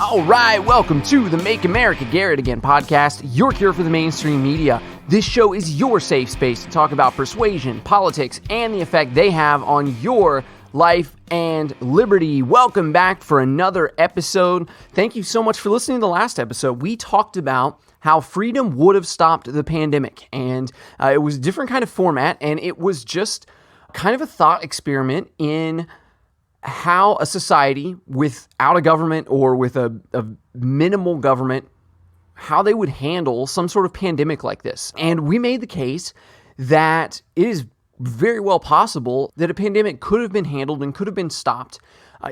All right, welcome to the Make America Garrett Again podcast, your cure for the mainstream media. This show is your safe space to talk about persuasion, politics, and the effect they have on your life and liberty. Welcome back for another episode. Thank you so much for listening to the last episode. We talked about how freedom would have stopped the pandemic, and it was a different kind of format, and it was just kind of a thought experiment in how a society without a government or with a minimal government, how they would handle some sort of pandemic like this. And we made the case that it is very well possible that a pandemic could have been handled and could have been stopped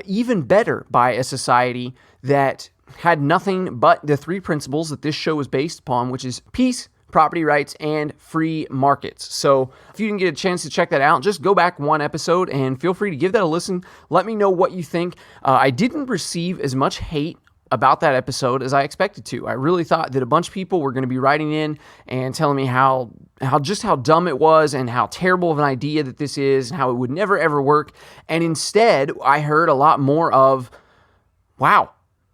even better by a society that had nothing but the three principles that this show is based upon, which is peace, property rights, and free markets. So if you didn't get a chance to check that out, just go back one episode and feel free to give that a listen. Let me know what you think. I didn't receive as much hate about that episode as I expected to. I really thought that a bunch of people were going to be writing in and telling me how dumb it was and how terrible of an idea that this is and how it would never ever work. And instead, I heard a lot more of, wow,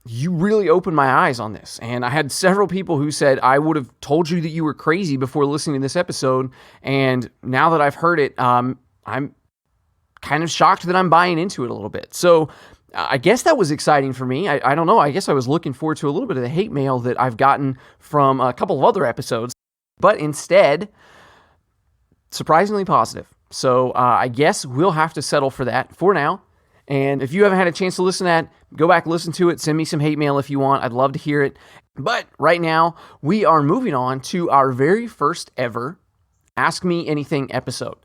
you really opened my eyes on this. And I had several people who said, I would have told you that you were crazy before listening to this episode. And now that I've heard it, I'm kind of shocked that I'm buying into it a little bit. So I guess that was exciting for me. I don't know. I guess I was looking forward to a little bit of the hate mail that I've gotten from a couple of other episodes, but instead, surprisingly positive. So I guess we'll have to settle for that for now. And if you haven't had a chance to listen to that, go back, listen to it, send me some hate mail if you want. I'd love to hear it. But right now, we are moving on to our very first ever Ask Me Anything episode.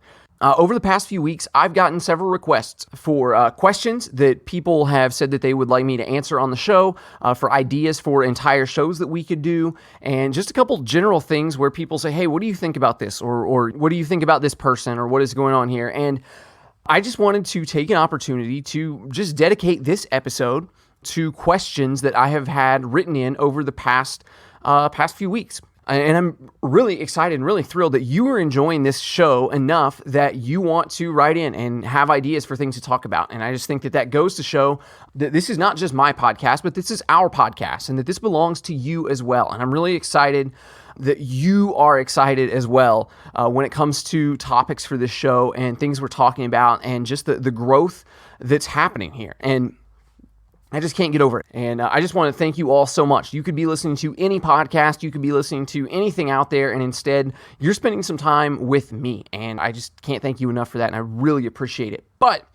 Over the past few weeks, I've gotten several requests for questions that people have said that they would like me to answer on the show, for ideas for entire shows that we could do, and just a couple general things where people say, hey, what do you think about this? Or what do you think about this person? Or what is going on here? And I just wanted to take an opportunity to just dedicate this episode to questions that I have had written in over the past few weeks. And I'm really excited and really thrilled that you are enjoying this show enough that you want to write in and have ideas for things to talk about. And I just think that that goes to show that this is not just my podcast, but this is our podcast and that this belongs to you as well. And I'm really excited that you are excited as well when it comes to topics for this show and things we're talking about and just the growth that's happening here. And I just can't get over it. And I just want to thank you all so much. You could be listening to any podcast, you could be listening to anything out there, and instead you're spending some time with me. And I just can't thank you enough for that, and I really appreciate it. But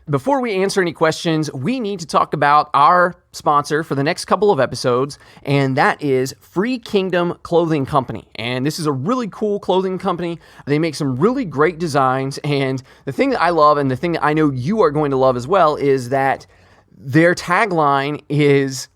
before we answer any questions, we need to talk about our sponsor for the next couple of episodes, and that is Free Kingdom Clothing Company. And this is a really cool clothing company. They make some really great designs, and the thing that I love and the thing that I know you are going to love as well is that their tagline is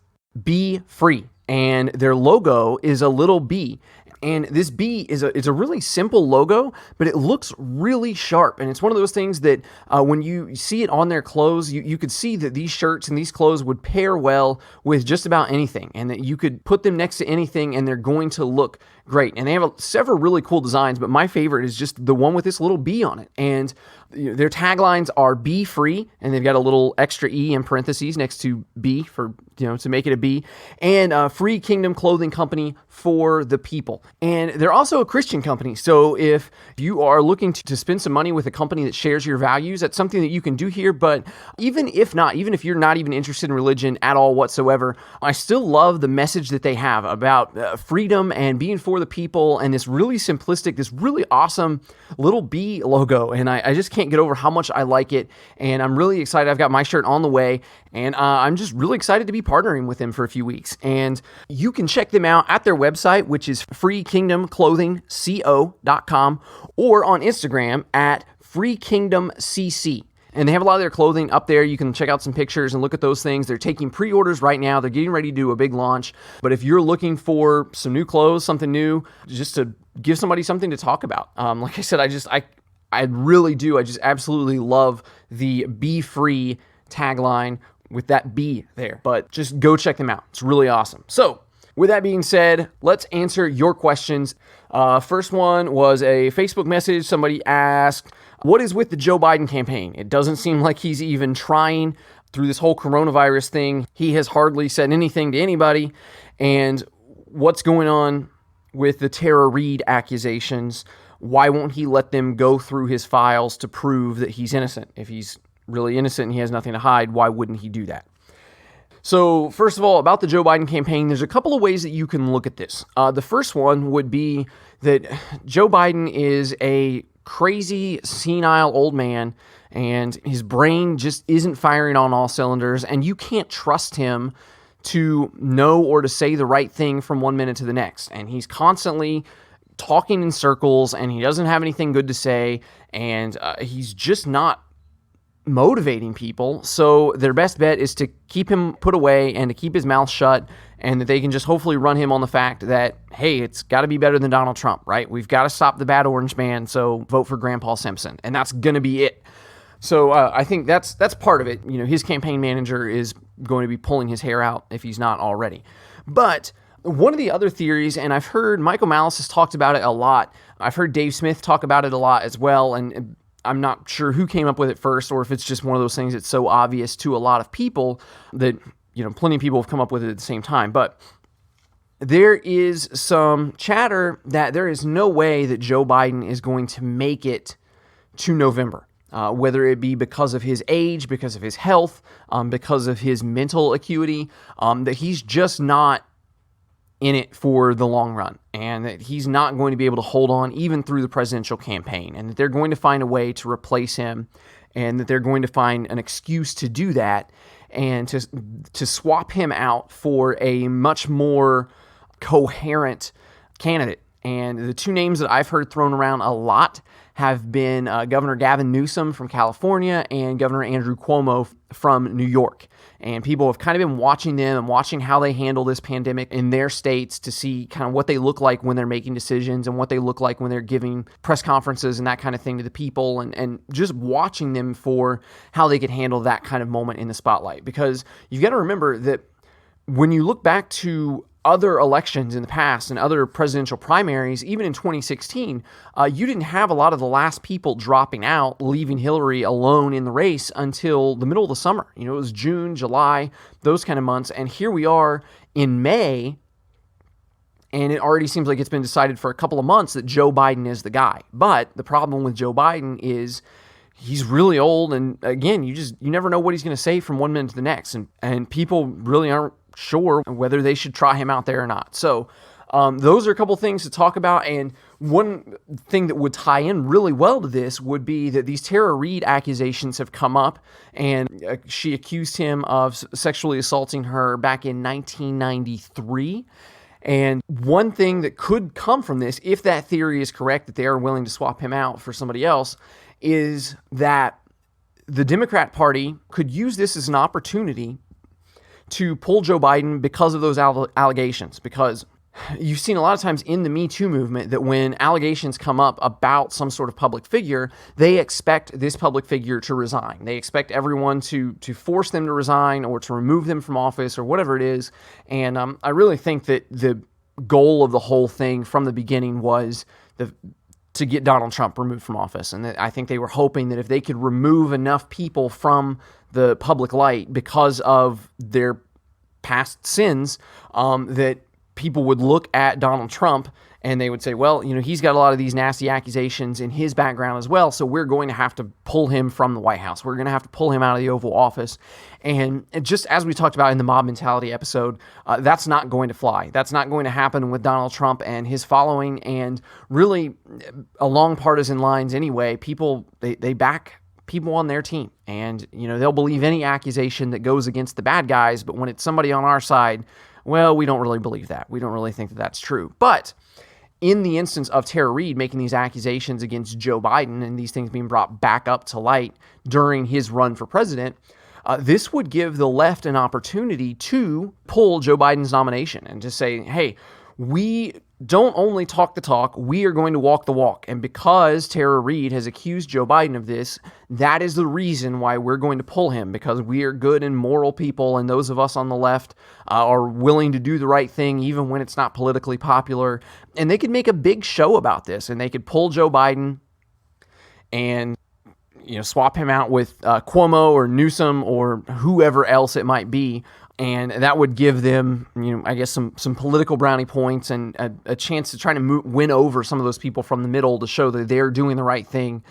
"Be Free," and their logo is a little bee. And this bee is a really simple logo, but it looks really sharp. And it's one of those things that when you see it on their clothes, you could see that these shirts and these clothes would pair well with just about anything. And that you could put them next to anything and they're going to look great. And they have several really cool designs, but my favorite is just the one with this little bee on it. And their taglines are "Be Free," and they've got a little extra E in parentheses next to B for, to make it a B, and Free Kingdom Clothing Company for the people. And they're also a Christian company. So if you are looking to spend some money with a company that shares your values, that's something that you can do here. But even if not, even if you're not even interested in religion at all whatsoever, I still love the message that they have about freedom and being for the people and this really simplistic, this really awesome little bee logo. And I just can't get over how much I like it. And I'm really excited. I've got my shirt on the way, and I'm just really excited to be partnering with them for a few weeks. And you can check them out at their website, which is freekingdomclothingco.com, or on Instagram at freekingdomcc. And they have a lot of their clothing up there. You can check out some pictures and look at those things. They're taking pre-orders right now. They're getting ready to do a big launch. But if you're looking for some new clothes, something new, just to give somebody something to talk about. Like I said, I really do. I just absolutely love the "Be Free" tagline with that B there. But just go check them out. It's really awesome. So with that being said, let's answer your questions. First one was a Facebook message. Somebody asked, what is with the Joe Biden campaign? It doesn't seem like he's even trying. through this whole coronavirus thing, he has hardly said anything to anybody. And what's going on with the Tara Reade accusations? Why won't he let them go through his files to prove that he's innocent? If he's really innocent and he has nothing to hide, why wouldn't he do that? So first of all, about the Joe Biden campaign, there's a couple of ways that you can look at this. The first one would be that Joe Biden is a crazy, senile old man, and his brain just isn't firing on all cylinders, and you can't trust him to know or to say the right thing from one minute to the next. And he's constantly talking in circles, and he doesn't have anything good to say, and he's just not motivating people. So their best bet is to keep him put away and to keep his mouth shut, and that they can just hopefully run him on the fact that, hey, it's got to be better than Donald Trump, right? We've got to stop the bad orange man, so vote for Grandpa Simpson. And that's going to be it. So I think that's part of it. You know, his campaign manager is going to be pulling his hair out if he's not already. But one of the other theories, and I've heard Michael Malice has talked about it a lot. I've heard Dave Smith talk about it a lot as well, and I'm not sure who came up with it first, or if it's just one of those things that's so obvious to a lot of people that, you know, plenty of people have come up with it at the same time. But there is some chatter that there is no way that Joe Biden is going to make it to November, whether it be because of his age, because of his health, because of his mental acuity, that he's just not in it for the long run, and that he's not going to be able to hold on even through the presidential campaign, and that they're going to find a way to replace him, and that they're going to find an excuse to do that, and to swap him out for a much more coherent candidate. And the two names that I've heard thrown around a lot have been Governor Gavin Newsom from California and Governor Andrew Cuomo from New York. And people have kind of been watching them and watching how they handle this pandemic in their states to see kind of what they look like when they're making decisions and what they look like when they're giving press conferences and that kind of thing to the people, and just watching them for how they could handle that kind of moment in the spotlight. Because you've got to remember that when you look back to other elections in the past and other presidential primaries, even in 2016, you didn't have a lot of the last people dropping out, leaving Hillary alone in the race until the middle of the summer. You know, it was June, July, those kind of months. And here we are in May, and it already seems like it's been decided for a couple of months that Joe Biden is the guy. But the problem with Joe Biden is he's really old, and again, you never know what he's going to say from one minute to the next, and people really aren't sure whether they should try him out there or not. So those are a couple things to talk about. And one thing that would tie in really well to this would be that these Tara Reade accusations have come up, and she accused him of sexually assaulting her back in 1993. And one thing that could come from this, if that theory is correct, that they are willing to swap him out for somebody else, is that the Democrat Party could use this as an opportunity to pull Joe Biden because of those allegations. Because you've seen a lot of times in the Me Too movement that when allegations come up about some sort of public figure, they expect this public figure to resign. They expect everyone to force them to resign or to remove them from office or whatever it is. And I really think that the goal of the whole thing from the beginning was to get Donald Trump removed from office. And I think they were hoping that if they could remove enough people from the public light because of their past sins, that people would look at Donald Trump and they would say, well, you know, he's got a lot of these nasty accusations in his background as well, so we're going to have to pull him from the White House. We're going to have to pull him out of the Oval Office. And just as we talked about in the mob mentality episode, that's not going to fly. That's not going to happen with Donald Trump and his following, and really along partisan lines anyway. People, they back people on their team, and you know, they'll believe any accusation that goes against the bad guys, but when it's somebody on our side, well, we don't really believe that. We don't really think that that's true. But in the instance of Tara Reade making these accusations against Joe Biden and these things being brought back up to light during his run for president, this would give the left an opportunity to pull Joe Biden's nomination and to say, hey, we don't only talk the talk, we are going to walk the walk. And because Tara Reade has accused Joe Biden of this, that is the reason why we're going to pull him, because we are good and moral people, and those of us on the left are willing to do the right thing even when it's not politically popular. And they could make a big show about this, and they could pull Joe Biden and swap him out with Cuomo or Newsom or whoever else it might be. And that would give them, I guess some political brownie points and a chance to try to win over some of those people from the middle to show that they're doing the right thing,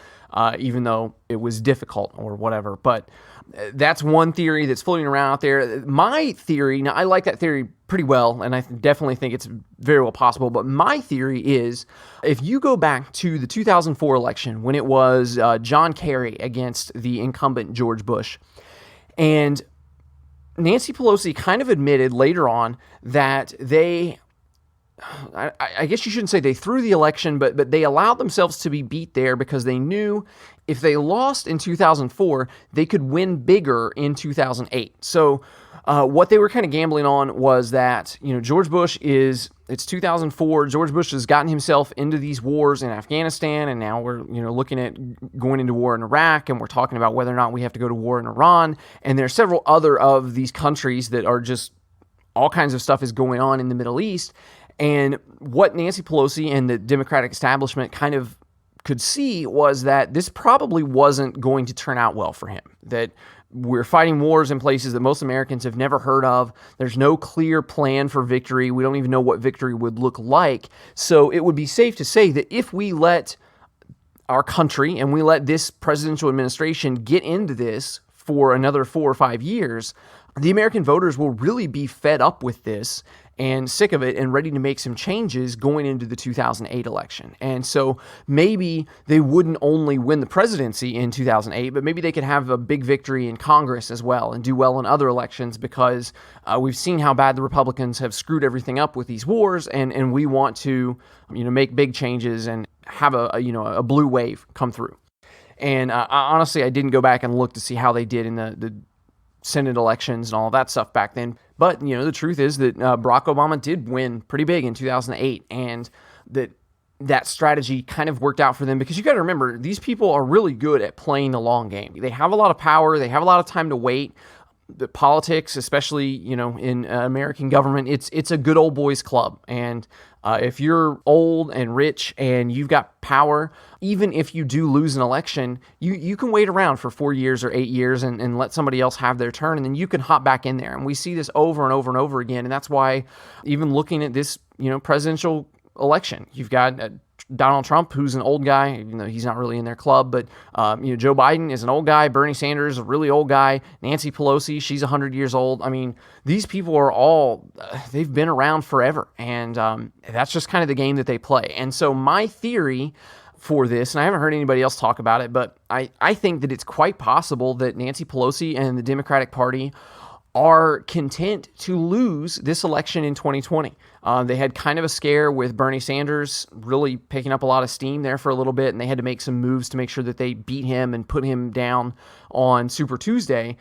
even though it was difficult or whatever. But that's one theory that's floating around out there. My theory, now I like that theory pretty well, and I definitely think it's very well possible. But my theory is, if you go back to the 2004 election when it was John Kerry against the incumbent George Bush, and Nancy Pelosi kind of admitted later on that I guess you shouldn't say they threw the election, but they allowed themselves to be beat there because they knew if they lost in 2004, they could win bigger in 2008. So what they were kind of gambling on was that, George Bush it's 2004. George Bush has gotten himself into these wars in Afghanistan, and now we're, looking at going into war in Iraq, and we're talking about whether or not we have to go to war in Iran. And there are several other of these countries that are just all kinds of stuff is going on in the Middle East. And what Nancy Pelosi and the Democratic establishment kind of could see was that this probably wasn't going to turn out well for him, that we're fighting wars in places that most Americans have never heard of. There's no clear plan for victory. We don't even know what victory would look like. So it would be safe to say that if we let our country and we let this presidential administration get into this for another 4 or 5 years, the American voters will really be fed up with this and sick of it and ready to make some changes going into the 2008 election. And so maybe they wouldn't only win the presidency in 2008, but maybe they could have a big victory in Congress as well and do well in other elections, because we've seen how bad the Republicans have screwed everything up with these wars, and we want to make big changes and have a blue wave come through. And honestly, I didn't go back and look to see how they did in the Senate elections and all that stuff back then. But, the truth is that Barack Obama did win pretty big in 2008, and that strategy kind of worked out for them, because you got to remember, these people are really good at playing the long game. They have a lot of power. They have a lot of time to wait. The politics, especially, in American government, it's a good old boys club. And if you're old and rich and you've got power, even if you do lose an election, you can wait around for 4 years or 8 years and let somebody else have their turn, and then you can hop back in there. And we see this over and over and over again. And that's why, even looking at this, presidential election, you've got Donald Trump, who's an old guy, even though he's not really in their club, but Joe Biden is an old guy. Bernie Sanders is a really old guy. Nancy Pelosi, she's 100 years old. I mean, these people are all, they've been around forever, and that's just kind of the game that they play. And so my theory for this, and I haven't heard anybody else talk about it, but I think that it's quite possible that Nancy Pelosi and the Democratic Party are content to lose this election in 2020. They had kind of a scare with Bernie Sanders really picking up a lot of steam there for a little bit, and they had to make some moves to make sure that they beat him and put him down on Super Tuesday.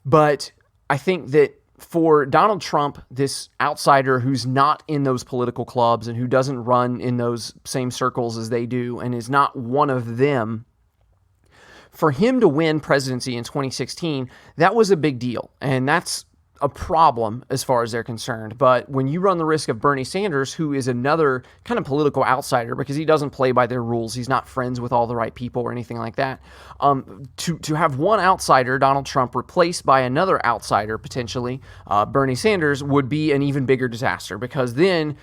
But I think that for Donald Trump, this outsider who's not in those political clubs and who doesn't run in those same circles as they do and is not one of them, for him to win presidency in 2016, that was a big deal. And that's a problem as far as they're concerned. But when you run the risk of Bernie Sanders, who is another kind of political outsider because he doesn't play by their rules, he's not friends with all the right people or anything like that, to have one outsider, Donald Trump, replaced by another outsider, potentially, Bernie Sanders, would be an even bigger disaster, because then,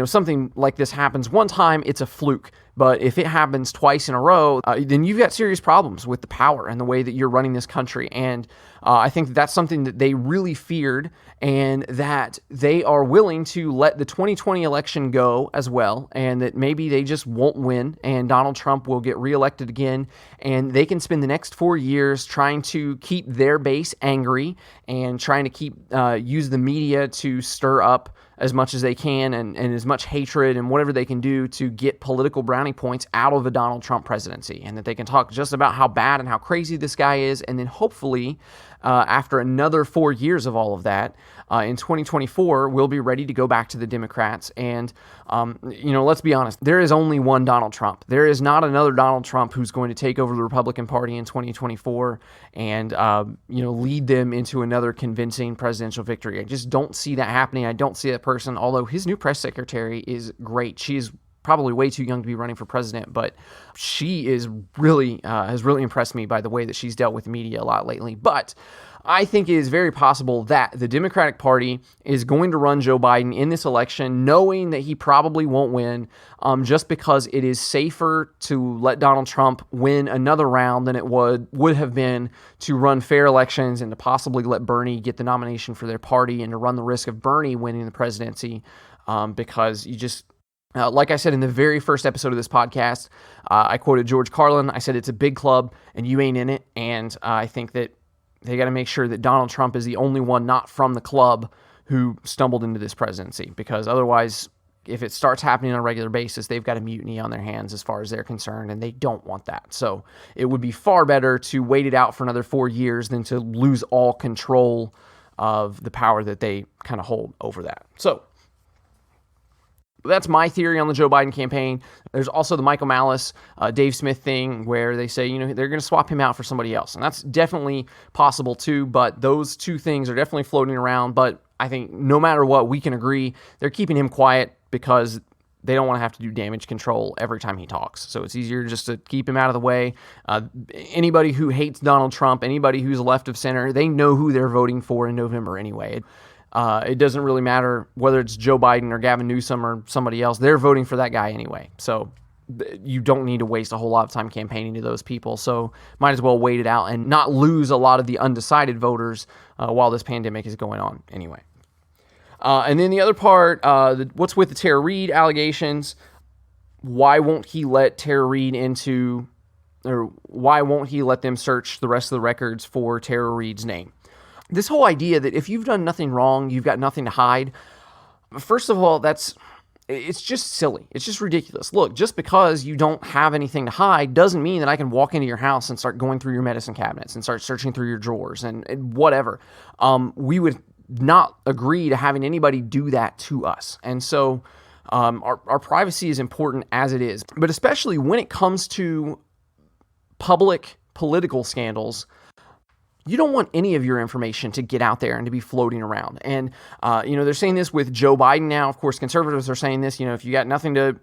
something like this happens one time, it's a fluke. But if it happens twice in a row, then you've got serious problems with the power and the way that you're running this country. And I think that's something that they really feared, and that they are willing to let the 2020 election go as well, and that maybe they just won't win and Donald Trump will get reelected again, and they can spend the next 4 years trying to keep their base angry and trying to use the media to stir up as much as they can and as much hatred and whatever they can do to get political brownie points out of the Donald Trump presidency, and that they can talk just about how bad and how crazy this guy is. And then hopefully after another 4 years of all of that, in 2024, we'll be ready to go back to the Democrats. And, let's be honest, there is only one Donald Trump. There is not another Donald Trump who's going to take over the Republican Party in 2024 and, lead them into another convincing presidential victory. I just don't see that happening. I don't see that person, although his new press secretary is great. She is probably way too young to be running for president, but she is really has really impressed me by the way that she's dealt with media a lot lately. But I think it is very possible that the Democratic Party is going to run Joe Biden in this election, knowing that he probably won't win, just because it is safer to let Donald Trump win another round than it would have been to run fair elections and to possibly let Bernie get the nomination for their party and to run the risk of Bernie winning the presidency, because you just... like I said in the very first episode of this podcast, I quoted George Carlin. I said, it's a big club and you ain't in it. And I think that they got to make sure that Donald Trump is the only one not from the club who stumbled into this presidency, because otherwise, if it starts happening on a regular basis, they've got a mutiny on their hands as far as they're concerned, and they don't want that. So it would be far better to wait it out for another 4 years than to lose all control of the power that they kind of hold over that. So that's my theory on the Joe Biden campaign. There's also the Michael Malice, Dave Smith thing where they say, they're going to swap him out for somebody else. And that's definitely possible too, but those two things are definitely floating around. But I think no matter what, we can agree they're keeping him quiet because they don't want to have to do damage control every time he talks. So it's easier just to keep him out of the way. Anybody who hates Donald Trump, anybody who's left of center, they know who they're voting for in November anyway. It doesn't really matter whether it's Joe Biden or Gavin Newsom or somebody else. They're voting for that guy anyway. So you don't need to waste a whole lot of time campaigning to those people. So might as well wait it out and not lose a lot of the undecided voters while this pandemic is going on anyway. And then the other part, what's with the Tara Reade allegations? Why won't he let Tara Reade why won't he let them search the rest of the records for Tara Reade's name? This whole idea that if you've done nothing wrong, you've got nothing to hide. First of all, it's just silly. It's just ridiculous. Look, just because you don't have anything to hide doesn't mean that I can walk into your house and start going through your medicine cabinets and start searching through your drawers and whatever. We would not agree to having anybody do that to us. And so our privacy is important as it is. But especially when it comes to public political scandals, you don't want any of your information to get out there and to be floating around. And, they're saying this with Joe Biden now. Of course, conservatives are saying this, if you got nothing to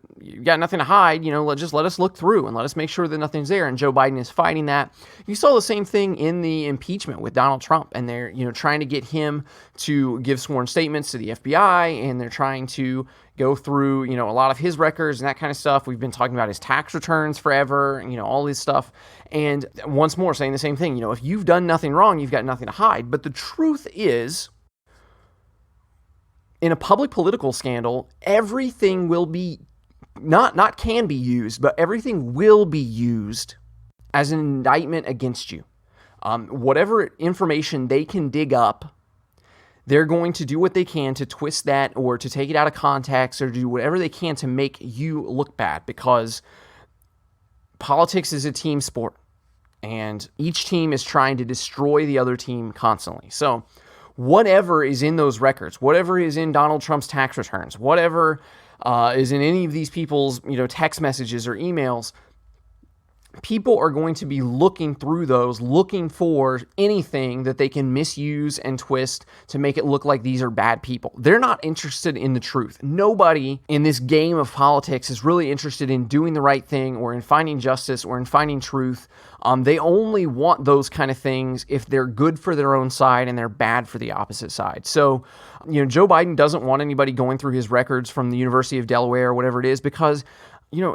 hide, just let us look through and let us make sure that nothing's there. And Joe Biden is fighting that. You saw the same thing in the impeachment with Donald Trump, and they're, trying to get him to give sworn statements to the FBI, and they're trying to go through, a lot of his records and that kind of stuff. We've been talking about his tax returns forever, all this stuff. And once more, saying the same thing, if you've done nothing wrong, you've got nothing to hide. But the truth is, in a public political scandal, everything will be, not can be used, but everything will be used as an indictment against you. Whatever information they can dig up, they're going to do what they can to twist that or to take it out of context or do whatever they can to make you look bad, because politics is a team sport and each team is trying to destroy the other team constantly. So whatever is in those records, whatever is in Donald Trump's tax returns, whatever is in any of these people's text messages or emails, people are going to be looking through those, looking for anything that they can misuse and twist to make it look like these are bad people. They're not interested in the truth. Nobody in this game of politics is really interested in doing the right thing or in finding justice or in finding truth. They only want those kind of things if they're good for their own side and they're bad for the opposite side. So, Joe Biden doesn't want anybody going through his records from the University of Delaware or whatever it is, because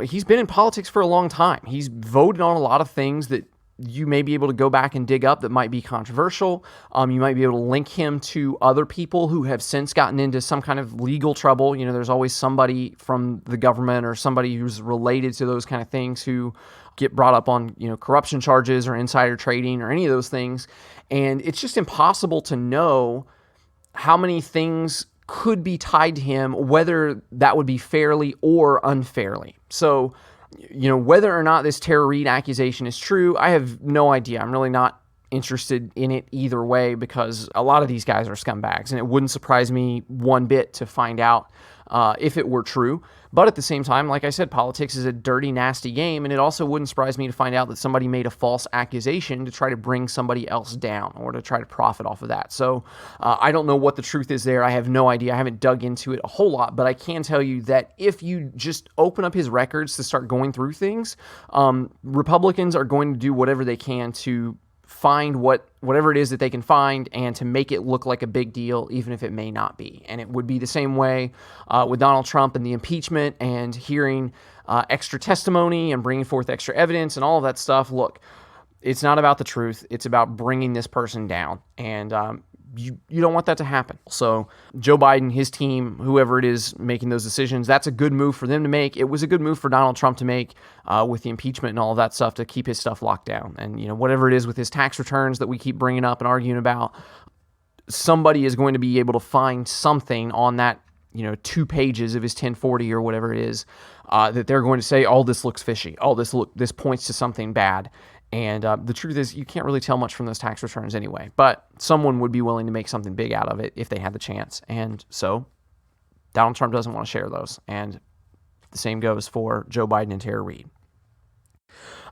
he's been in politics for a long time. He's voted on a lot of things that you may be able to go back and dig up that might be controversial. You might be able to link him to other people who have since gotten into some kind of legal trouble. There's always somebody from the government or somebody who's related to those kind of things who get brought up on, corruption charges or insider trading or any of those things. And it's just impossible to know how many things could be tied to him, whether that would be fairly or unfairly. So, whether or not this Tara Reade accusation is true, I have no idea. I'm really not interested in it either way, because a lot of these guys are scumbags, and it wouldn't surprise me one bit to find out if it were true. But at the same time, like I said, politics is a dirty, nasty game, and it also wouldn't surprise me to find out that somebody made a false accusation to try to bring somebody else down or to try to profit off of that. So I don't know what the truth is there. I have no idea. I haven't dug into it a whole lot, but I can tell you that if you just open up his records to start going through things, Republicans are going to do whatever they can to find whatever it is that they can find and to make it look like a big deal, even if it may not be. And it would be the same way with Donald Trump and the impeachment and hearing extra testimony and bringing forth extra evidence and all of that stuff. Look, it's not about the truth. It's about bringing this person down. And you don't want that to happen. So Joe Biden, his team, whoever it is making those decisions, that's a good move for them to make. It was a good move for Donald Trump to make with the impeachment and all of that stuff to keep his stuff locked down. And, whatever it is with his tax returns that we keep bringing up and arguing about, somebody is going to be able to find something on that, 2 pages of his 1040 or whatever it is, that they're going to say, oh, this looks fishy. Oh, this points to something bad. And the truth is, you can't really tell much from those tax returns anyway. But someone would be willing to make something big out of it if they had the chance. And so Donald Trump doesn't want to share those. And the same goes for Joe Biden and Tara Reade.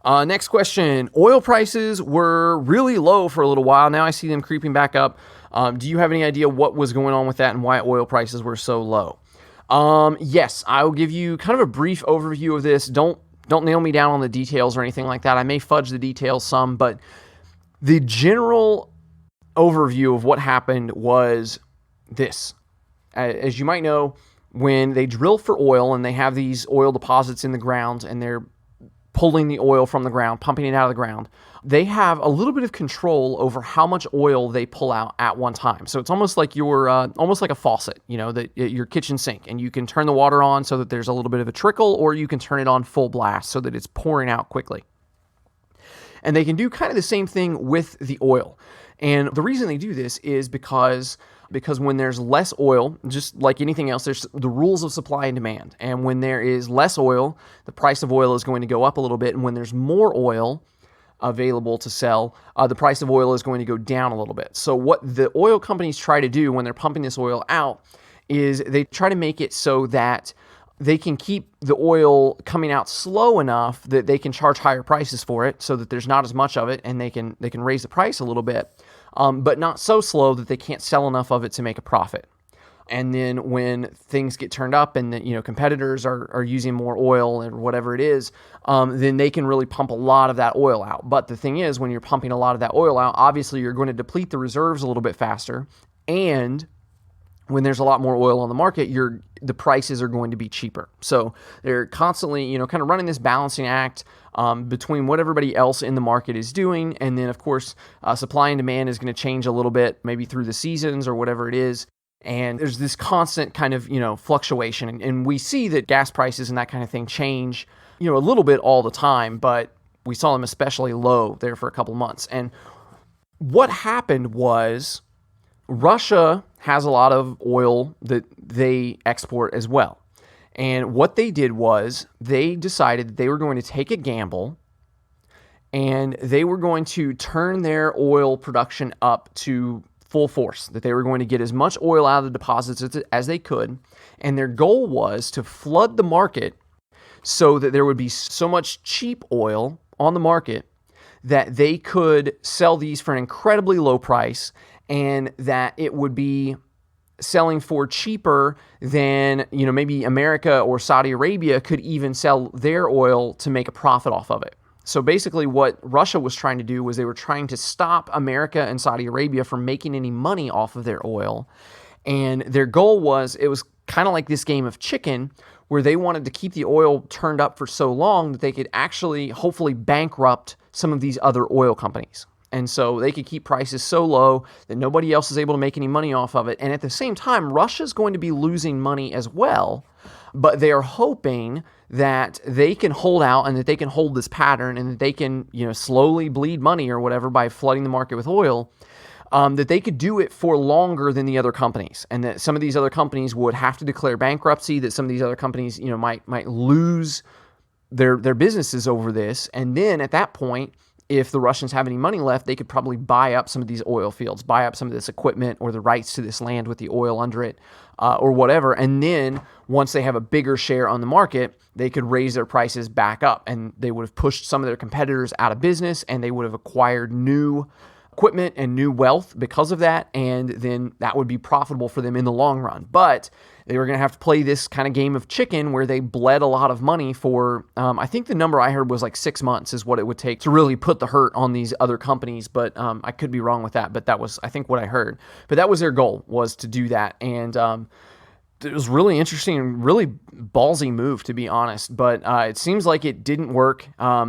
Next question. Oil prices were really low for a little while. Now I see them creeping back up. Do you have any idea what was going on with that and why oil prices were so low? Yes, I will give you kind of a brief overview of this. Don't nail me down on the details or anything like that. I may fudge the details some, but the general overview of what happened was this. As you might know, when they drill for oil and they have these oil deposits in the ground and they're pulling the oil from the ground, pumping it out of the ground, they have a little bit of control over how much oil they pull out at one time. So it's almost like almost like a faucet, your kitchen sink, and you can turn the water on so that there's a little bit of a trickle, or you can turn it on full blast so that it's pouring out quickly. And they can do kind of the same thing with the oil. And the reason they do this is because when there's less oil, just like anything else, there's the rules of supply and demand. And when there is less oil, the price of oil is going to go up a little bit. And when there's more oil available to sell, the price of oil is going to go down a little bit. So what the oil companies try to do when they're pumping this oil out is they try to make it so that they can keep the oil coming out slow enough that they can charge higher prices for it so that there's not as much of it, and they can raise the price a little bit, but not so slow that they can't sell enough of it to make a profit. And then when things get turned up and competitors are using more oil or whatever it is, then they can really pump a lot of that oil out. But the thing is, when you're pumping a lot of that oil out, obviously you're going to deplete the reserves a little bit faster, and when there's a lot more oil on the market, the prices are going to be cheaper. So they're constantly, kind of running this balancing act between what everybody else in the market is doing. And then, of course, supply and demand is going to change a little bit, maybe through the seasons or whatever it is. And there's this constant kind of, fluctuation. And we see that gas prices and that kind of thing change, a little bit all the time. But we saw them especially low there for a couple months. And what happened was Russia has a lot of oil that they export as well. And what they did was they decided that they were going to take a gamble and they were going to turn their oil production up to full force, that they were going to get as much oil out of the deposits as they could. And their goal was to flood the market so that there would be so much cheap oil on the market that they could sell these for an incredibly low price, and that it would be selling for cheaper than, maybe America or Saudi Arabia could even sell their oil to make a profit off of it. So basically what Russia was trying to do was they were trying to stop America and Saudi Arabia from making any money off of their oil. And their goal was, it was kind of like this game of chicken, where they wanted to keep the oil turned up for so long that they could actually hopefully bankrupt some of these other oil companies. And so they could keep prices so low that nobody else is able to make any money off of it. And at the same time, Russia's going to be losing money as well, but they're hoping that they can hold out and that they can hold this pattern and that they can, slowly bleed money or whatever by flooding the market with oil, that they could do it for longer than the other companies. And that some of these other companies would have to declare bankruptcy, that some of these other companies, might lose their businesses over this. And then at that point, if the Russians have any money left, they could probably buy up some of these oil fields, buy up some of this equipment or the rights to this land with the oil under it, or whatever. And then once they have a bigger share on the market, they could raise their prices back up, and they would have pushed some of their competitors out of business, and they would have acquired new equipment and new wealth because of that, and then that would be profitable for them in the long run. But they were going to have to play this kind of game of chicken where they bled a lot of money for, I think the number I heard was like 6 months is what it would take to really put the hurt on these other companies. But I could be wrong with that, but that was, I think, what I heard. But that was their goal, was to do that. And it was really interesting and really ballsy move, to be honest. But it seems like it didn't work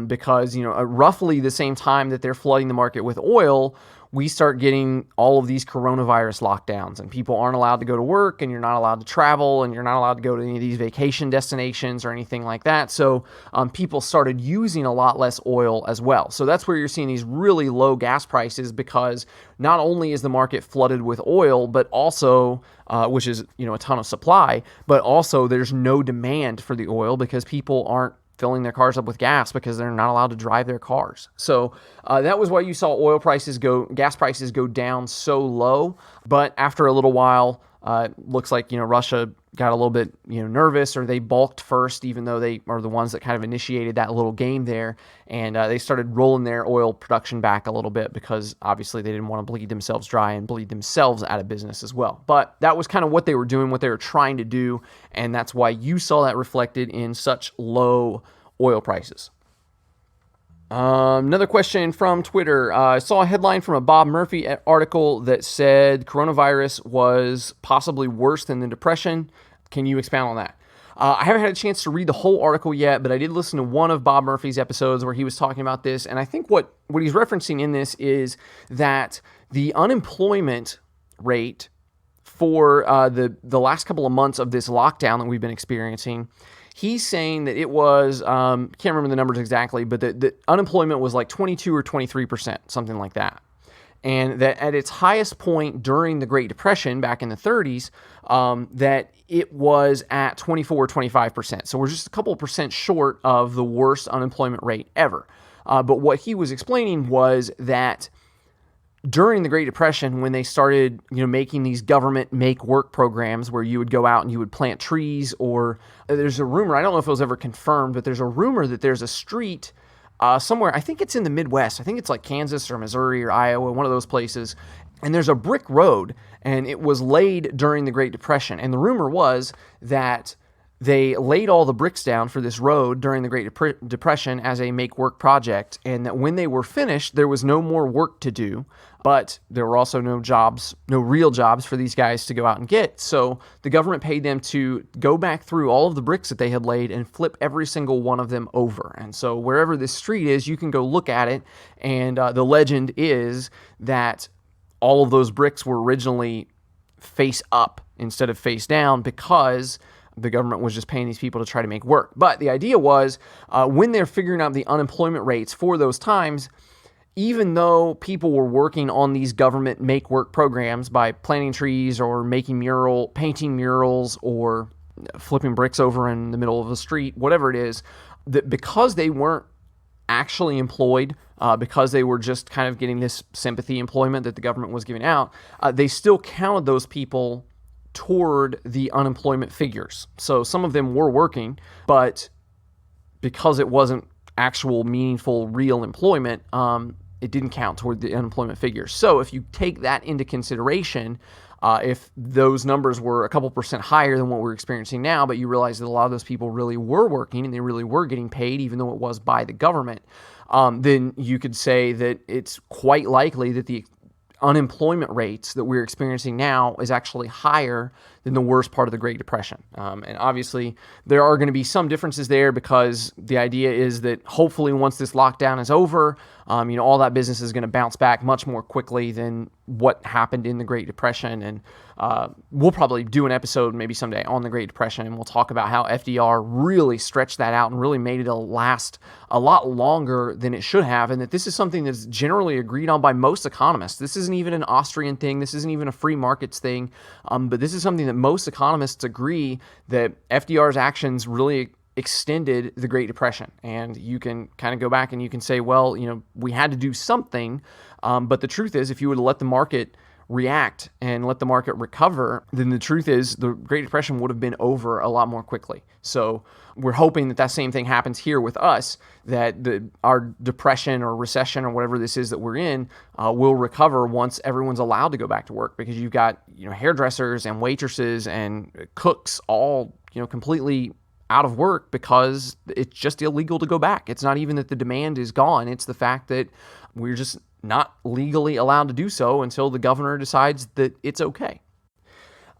because, roughly the same time that they're flooding the market with oil, we start getting all of these coronavirus lockdowns, and people aren't allowed to go to work, and you're not allowed to travel, and you're not allowed to go to any of these vacation destinations or anything like that. So people started using a lot less oil as well. So that's where you're seeing these really low gas prices, because not only is the market flooded with oil, but also, which is, a ton of supply, but also there's no demand for the oil because people aren't filling their cars up with gas because they're not allowed to drive their cars. So that was why you saw gas prices go down so low. But after a little while, looks like, Russia got a little bit, nervous, or they balked first, even though they are the ones that kind of initiated that little game there. And they started rolling their oil production back a little bit because obviously they didn't want to bleed themselves dry and bleed themselves out of business as well. But that was kind of what they were doing, what they were trying to do. And that's why you saw that reflected in such low oil prices. Another question from Twitter. I saw a headline from a Bob Murphy article that said coronavirus was possibly worse than the Depression. Can you expound on that? I haven't had a chance to read the whole article yet, but I did listen to one of Bob Murphy's episodes where he was talking about this. And I think what he's referencing in this is that the unemployment rate for the last couple of months of this lockdown that we've been experiencing, he's saying that it was, can't remember the numbers exactly, but the unemployment was like 22 or 23%, something like that. And that at its highest point during the Great Depression back in the 30s, that it was at 24 or 25%. So we're just a couple of percent short of the worst unemployment rate ever. But what he was explaining was that during the Great Depression, when they started, making these government make-work programs where you would go out and you would plant trees, or there's a rumor, I don't know if it was ever confirmed, but there's a rumor that there's a street somewhere, I think it's in the Midwest, I think it's like Kansas or Missouri or Iowa, one of those places, and there's a brick road, and it was laid during the Great Depression. And the rumor was that they laid all the bricks down for this road during the Great Depression as a make-work project, and that when they were finished, there was no more work to do, but there were also no real jobs for these guys to go out and get. So the government paid them to go back through all of the bricks that they had laid and flip every single one of them over. And so wherever this street is, you can go look at it, and the legend is that all of those bricks were originally face up instead of face down because the government was just paying these people to try to make work. But the idea was, when they're figuring out the unemployment rates for those times, even though people were working on these government make-work programs by planting trees or painting murals or flipping bricks over in the middle of the street, whatever it is, that because they weren't actually employed, because they were just kind of getting this sympathy employment that the government was giving out, they still counted those people toward the unemployment figures. So some of them were working, but because it wasn't actual, meaningful, real employment, it didn't count toward the unemployment figures. So if you take that into consideration, if those numbers were a couple percent higher than what we're experiencing now, but you realize that a lot of those people really were working and they really were getting paid, even though it was by the government, then you could say that it's quite likely that the unemployment rates that we're experiencing now is actually higher than the worst part of the Great Depression. And obviously, there are going to be some differences there because the idea is that hopefully once this lockdown is over, all that business is going to bounce back much more quickly than what happened in the Great Depression. And we'll probably do an episode maybe someday on the Great Depression, and we'll talk about how FDR really stretched that out and really made it last a lot longer than it should have, and that this is something that's generally agreed on by most economists. This isn't even an Austrian thing. This isn't even a free markets thing, but this is something that most economists agree that FDR's actions really extended the Great Depression. And you can kind of go back and you can say, well, we had to do something. But the truth is, if you would have let the market react and let the market recover, then the truth is the Great Depression would have been over a lot more quickly. So we're hoping that that same thing happens here with us, that our depression or recession or whatever this is that we're in will recover once everyone's allowed to go back to work, because you've got hairdressers and waitresses and cooks all completely out of work because it's just illegal to go back. It's not even that the demand is gone. It's the fact that we're just not legally allowed to do so until the governor decides that it's okay.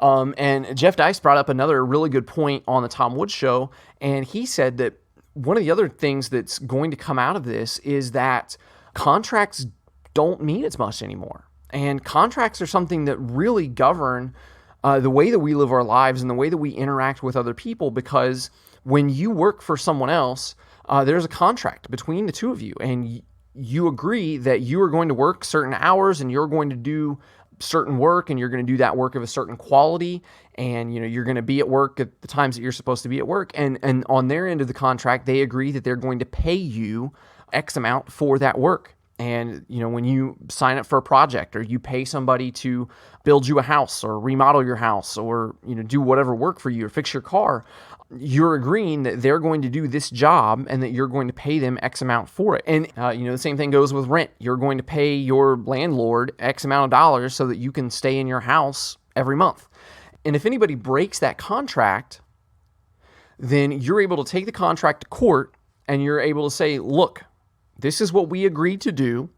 And Jeff Dice brought up another really good point on the Tom Woods show, and he said that one of the other things that's going to come out of this is that contracts don't mean as much anymore. And contracts are something that really govern the way that we live our lives and the way that we interact with other people, because when you work for someone else, there's a contract between the two of you, and you agree that you are going to work certain hours and you're going to do certain work, and you're going to do that work of a certain quality, and you're going to be at work at the times that you're supposed to be at work, and on their end of the contract they agree that they're going to pay you X amount for that work. And when you sign up for a project, or you pay somebody to build you a house or remodel your house, or do whatever work for you or fix your car, you're agreeing that they're going to do this job and that you're going to pay them X amount for it. And, the same thing goes with rent. You're going to pay your landlord X amount of dollars so that you can stay in your house every month. And if anybody breaks that contract, then you're able to take the contract to court and you're able to say, look, this is what we agreed to do.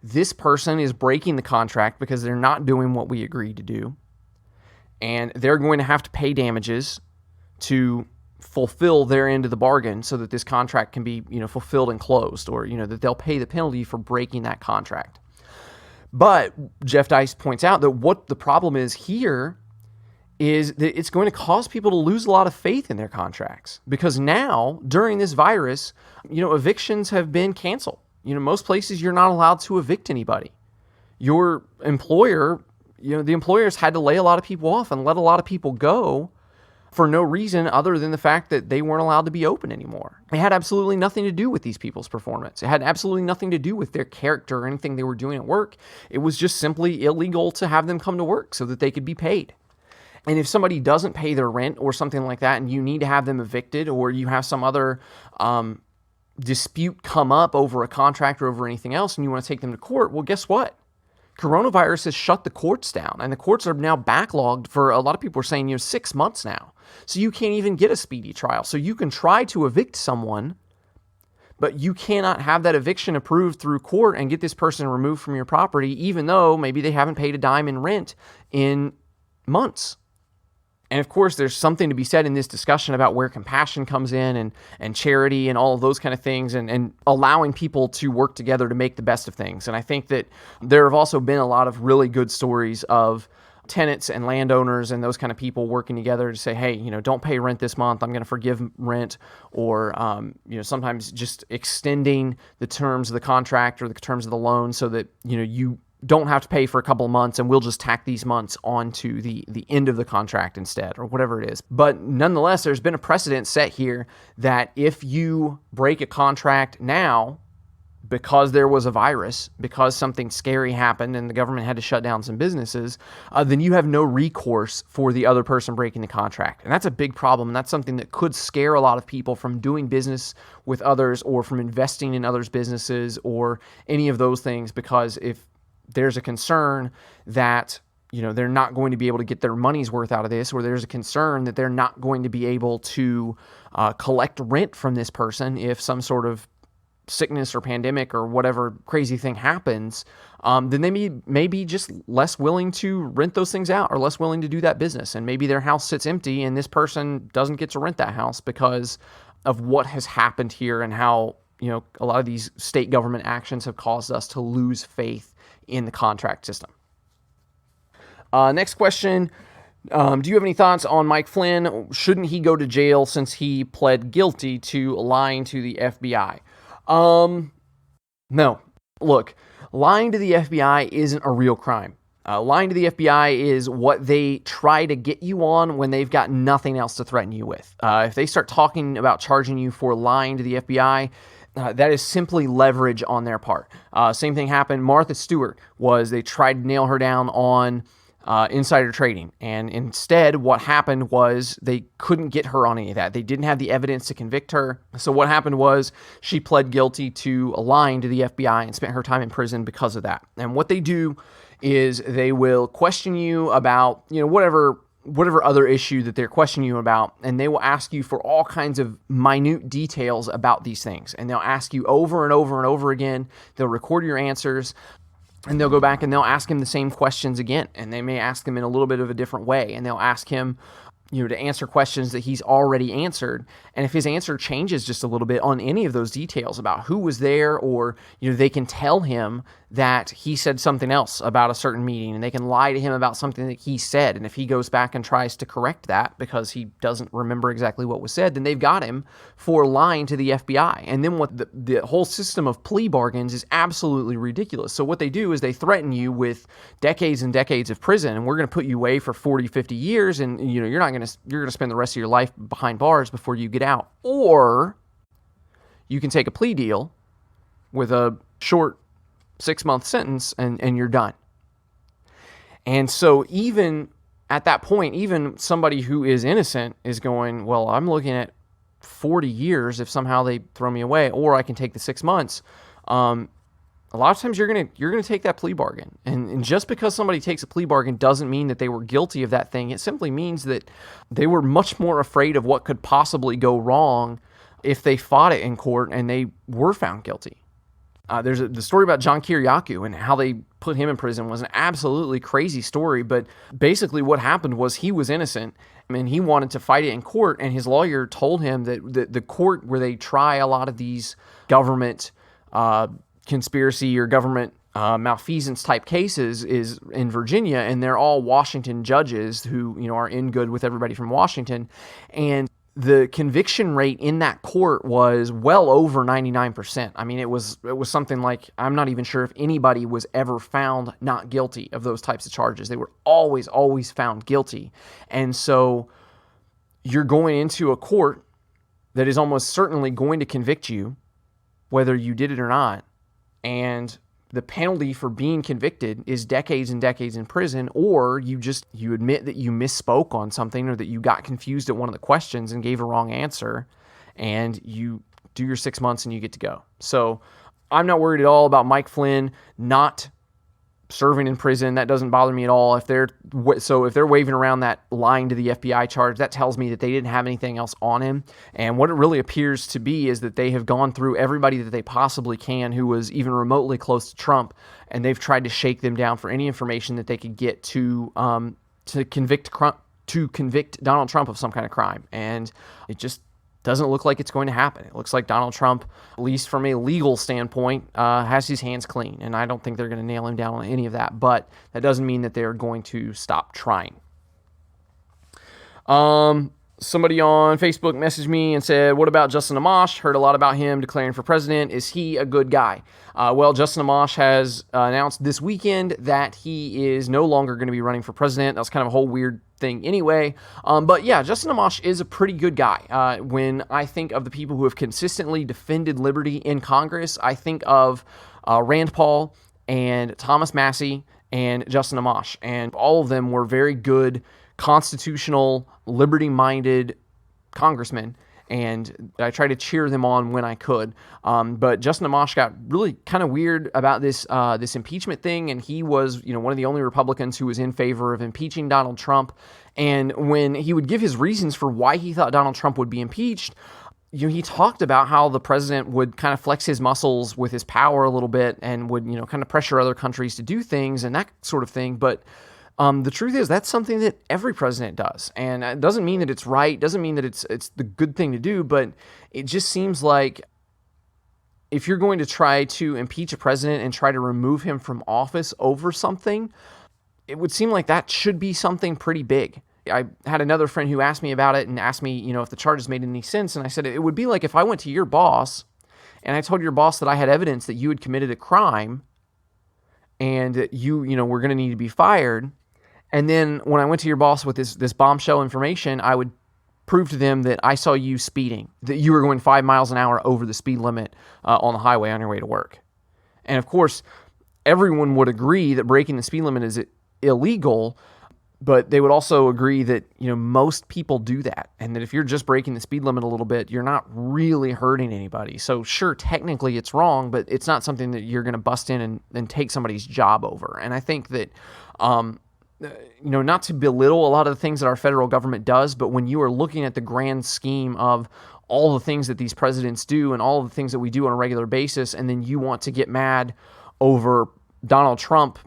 This person is breaking the contract because they're not doing what we agreed to do. And they're going to have to pay damages to fulfill their end of the bargain so that this contract can be, fulfilled and closed, or, that they'll pay the penalty for breaking that contract. But Jeff Dice points out that what the problem is here is that it's going to cause people to lose a lot of faith in their contracts, because now during this virus, evictions have been canceled. Most places you're not allowed to evict anybody. Your employer, the employers had to lay a lot of people off and let a lot of people go for no reason other than the fact that they weren't allowed to be open anymore. It had absolutely nothing to do with these people's performance. It had absolutely nothing to do with their character or anything they were doing at work. It was just simply illegal to have them come to work so that they could be paid. And if somebody doesn't pay their rent or something like that, and you need to have them evicted, or you have some other dispute come up over a contract or over anything else, and you want to take them to court, well, guess what? Coronavirus has shut the courts down, and the courts are now backlogged for, a lot of people are saying, 6 months now. So you can't even get a speedy trial. So you can try to evict someone, but you cannot have that eviction approved through court and get this person removed from your property, even though maybe they haven't paid a dime in rent in months. And of course, there's something to be said in this discussion about where compassion comes in, and charity and all of those kind of things, and allowing people to work together to make the best of things. And I think that there have also been a lot of really good stories of tenants and landowners and those kind of people working together to say, hey, don't pay rent this month, I'm going to forgive rent, or, sometimes just extending the terms of the contract or the terms of the loan so that, you don't have to pay for a couple of months, and we'll just tack these months onto the end of the contract instead, or whatever it is. But nonetheless, there's been a precedent set here that if you break a contract now because there was a virus, because something scary happened and the government had to shut down some businesses, then you have no recourse for the other person breaking the contract. And that's a big problem. And that's something that could scare a lot of people from doing business with others, or from investing in others' businesses, or any of those things, because if there's a concern that they're not going to be able to get their money's worth out of this, or there's a concern that they're not going to be able to collect rent from this person if some sort of sickness or pandemic or whatever crazy thing happens, then they may be just less willing to rent those things out, or less willing to do that business. And maybe their house sits empty and this person doesn't get to rent that house because of what has happened here, and how a lot of these state government actions have caused us to lose faith in the contract system. Next question. Do you have any thoughts on Mike Flynn? Shouldn't he go to jail since he pled guilty to lying to the FBI? No. Look, lying to the FBI isn't a real crime. Lying to the FBI is what they try to get you on when they've got nothing else to threaten you with. If they start talking about charging you for lying to the FBI, that is simply leverage on their part. Same thing happened. Martha Stewart they tried to nail her down on insider trading. And instead, what happened was they couldn't get her on any of that. They didn't have the evidence to convict her. So what happened was she pled guilty to lying to the FBI and spent her time in prison because of that. And what they do is they will question you about, whatever other issue that they're questioning you about, and they will ask you for all kinds of minute details about these things. And they'll ask you over and over and over again. They'll record your answers, and they'll go back and they'll ask him the same questions again. And they may ask him in a little bit of a different way, and they'll ask him to answer questions that he's already answered. And if his answer changes just a little bit on any of those details about who was there, or, they can tell him that he said something else about a certain meeting, and they can lie to him about something that he said. And if he goes back and tries to correct that because he doesn't remember exactly what was said, then they've got him for lying to the FBI. And then what the whole system of plea bargains is absolutely ridiculous. So what they do is they threaten you with decades and decades of prison, and we're going to put you away for 40, 50 years, and you're going to spend the rest of your life behind bars before you get out. Or you can take a plea deal with a short 6-month sentence and you're done. And so even at that point, even somebody who is innocent is going, well, I'm looking at 40 years if somehow they throw me away, or I can take the 6 months. A lot of times you're gonna take that plea bargain. And just because somebody takes a plea bargain doesn't mean that they were guilty of that thing. It simply means that they were much more afraid of what could possibly go wrong if they fought it in court and they were found guilty. There's the story about John Kiriakou and how they put him in prison was an absolutely crazy story. But basically what happened was he was innocent and he wanted to fight it in court. And his lawyer told him that the court where they try a lot of these government conspiracy or government malfeasance type cases is in Virginia, and they're all Washington judges who are in good with everybody from Washington. And the conviction rate in that court was well over 99%. I mean, it was something like, I'm not even sure if anybody was ever found not guilty of those types of charges. They were always found guilty. And so you're going into a court that is almost certainly going to convict you, whether you did it or not. And the penalty for being convicted is decades and decades in prison, or you admit that you misspoke on something, or that you got confused at one of the questions and gave a wrong answer, and you do your 6 months and you get to go. So I'm not worried at all about Mike Flynn not serving in prison. That doesn't bother me at all. If they're waving around that lying to the FBI charge, that tells me that they didn't have anything else on him. And what it really appears to be is that they have gone through everybody that they possibly can who was even remotely close to Trump, and they've tried to shake them down for any information that they could get to convict Donald Trump of some kind of crime. And it just doesn't look like it's going to happen. It looks like Donald Trump, at least from a legal standpoint, has his hands clean. And I don't think they're going to nail him down on any of that. But that doesn't mean that they're going to stop trying. Somebody on Facebook messaged me and said, what about Justin Amash? Heard a lot about him declaring for president. Is he a good guy? Well, Justin Amash has announced this weekend that he is no longer going to be running for president. That's kind of a whole weird thing anyway. But yeah, Justin Amash is a pretty good guy. When I think of the people who have consistently defended liberty in Congress, I think of Rand Paul and Thomas Massie and Justin Amash. And all of them were very good constitutional, liberty-minded congressmen, and I try to cheer them on when I could. But Justin Amash got really kind of weird about this impeachment thing, and he was one of the only Republicans who was in favor of impeaching Donald Trump. And when he would give his reasons for why he thought Donald Trump would be impeached, he talked about how the president would kind of flex his muscles with his power a little bit and would kind of pressure other countries to do things and that sort of thing. But the truth is that's something that every president does. And it doesn't mean that it's right, doesn't mean that it's the good thing to do, but it just seems like if you're going to try to impeach a president and try to remove him from office over something, it would seem like that should be something pretty big. I had another friend who asked me about it and asked me, if the charges made any sense. And I said, it would be like if I went to your boss and I told your boss that I had evidence that you had committed a crime, and you know, were going to need to be fired. And then when I went to your boss with this bombshell information, I would prove to them that I saw you speeding, that you were going 5 miles an hour over the speed limit on the highway on your way to work. And of course, everyone would agree that breaking the speed limit is illegal, but they would also agree that, you know, most people do that, and that if you're just breaking the speed limit a little bit, you're not really hurting anybody. So sure, technically it's wrong, but it's not something that you're going to bust in and take somebody's job over. And I think that, you know, not to belittle a lot of the things that our federal government does, but when you are looking at the grand scheme of all the things that these presidents do and all the things that we do on a regular basis, and then you want to get mad over Donald Trump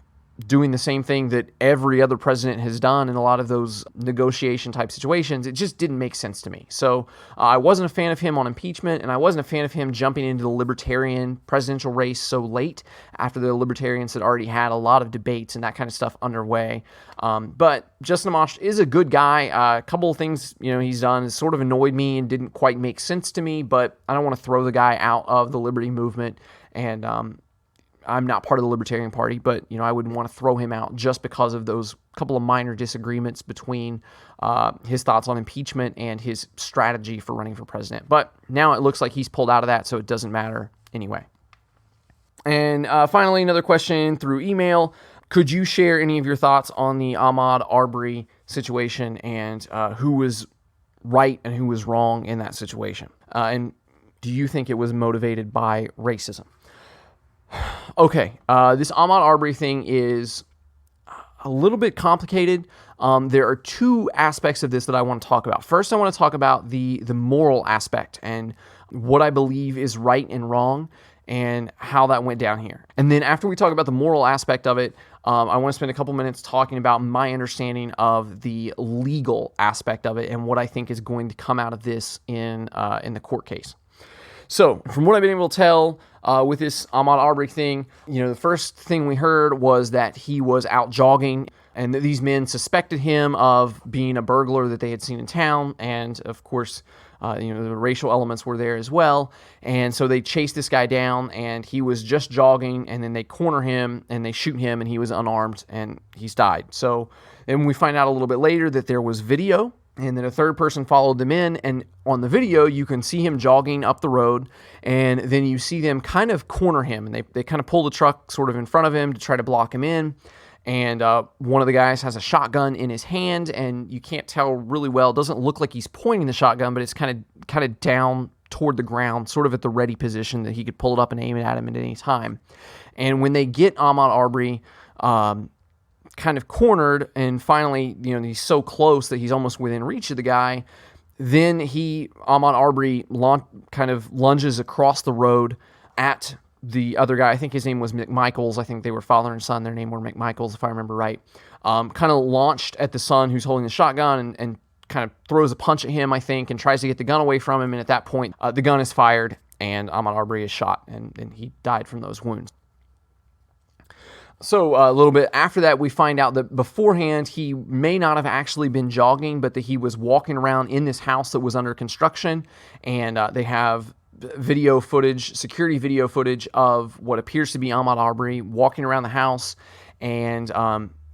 doing the same thing that every other president has done in a lot of those negotiation type situations, it just didn't make sense to me. So I wasn't a fan of him on impeachment, and I wasn't a fan of him jumping into the Libertarian presidential race so late after the Libertarians had already had a lot of debates and that kind of stuff underway. But Justin Amash is a good guy. A couple of things, you know, he's done has sort of annoyed me and didn't quite make sense to me, but I don't want to throw the guy out of the liberty movement. And I'm not part of the Libertarian Party, but, you know, I wouldn't want to throw him out just because of those couple of minor disagreements between his thoughts on impeachment and his strategy for running for president. But now it looks like he's pulled out of that, so it doesn't matter anyway. And finally, another question through email. Could you share any of your thoughts on the Ahmaud Arbery situation and who was right and who was wrong in that situation? And do you think it was motivated by racism? Okay, this Ahmaud Arbery thing is a little bit complicated. There are two aspects of this that I want to talk about. First, I want to talk about the moral aspect and what I believe is right and wrong and how that went down here. And then after we talk about the moral aspect of it, I want to spend a couple minutes talking about my understanding of the legal aspect of it and what I think is going to come out of this in the court case. So, from what I've been able to tell with this Ahmaud Arbery thing, you know, the first thing we heard was that he was out jogging, and that these men suspected him of being a burglar that they had seen in town, and of course, you know, the racial elements were there as well, and so they chased this guy down, and he was just jogging, and then they corner him, and they shoot him, and he was unarmed, and he's died. So, then we find out a little bit later that there was video, and then a third person followed them in, and on the video, you can see him jogging up the road, and then you see them kind of corner him, and they kind of pull the truck sort of in front of him to try to block him in, and one of the guys has a shotgun in his hand, and you can't tell really well. It doesn't look like he's pointing the shotgun, but it's kind of down toward the ground, sort of at the ready position that he could pull it up and aim it at him at any time. And when they get Ahmaud Arbery kind of cornered, and finally, you know, he's so close that he's almost within reach of the guy, then Ahmaud Arbery kind of lunges across the road at the other guy. I think his name was McMichaels. I think they were father and son. Their name were McMichaels, if I remember right. Kind of launched at the son who's holding the shotgun and kind of throws a punch at him, I think, and tries to get the gun away from him. And at that point, the gun is fired, and Ahmaud Arbery is shot, and he died from those wounds. So a little bit after that, we find out that beforehand, he may not have actually been jogging, but that he was walking around in this house that was under construction, and they have video footage, security video footage of what appears to be Ahmaud Arbery walking around the house, and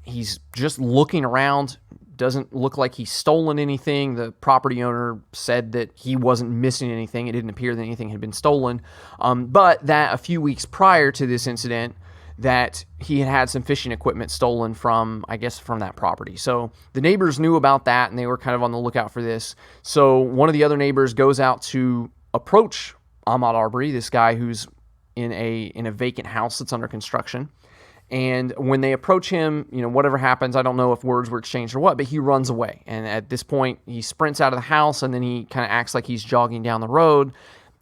he's just looking around. Doesn't look like he's stolen anything. The property owner said that he wasn't missing anything. It didn't appear that anything had been stolen, but that a few weeks prior to this incident, that he had some fishing equipment stolen from that property. So the neighbors knew about that, and they were kind of on the lookout for this. So one of the other neighbors goes out to approach Ahmaud Arbery, this guy who's in a vacant house that's under construction. And when they approach him, you know, whatever happens, I don't know if words were exchanged or what, but he runs away. And at this point, he sprints out of the house, and then he kind of acts like he's jogging down the road,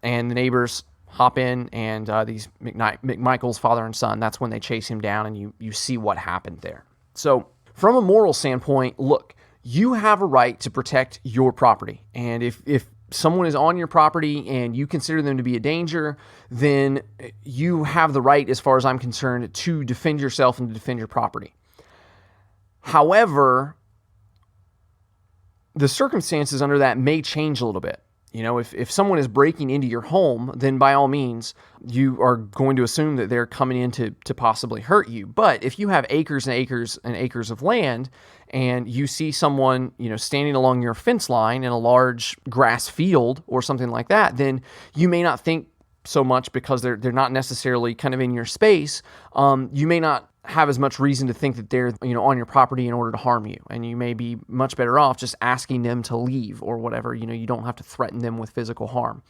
and the neighbors hop in, and these McMichaels, father and son, that's when they chase him down, and you see what happened there. So from a moral standpoint, look, you have a right to protect your property. And if someone is on your property and you consider them to be a danger, then you have the right, as far as I'm concerned, to defend yourself and to defend your property. However, the circumstances under that may change a little bit. If someone is breaking into your home, then by all means, you are going to assume that they're coming in to possibly hurt you. But if you have acres and acres and acres of land and you see someone, standing along your fence line in a large grass field or something like that, then you may not think so much because they're not necessarily kind of in your space. You may not have as much reason to think that they're, on your property in order to harm you. And you may be much better off just asking them to leave or whatever. You don't have to threaten them with physical harm.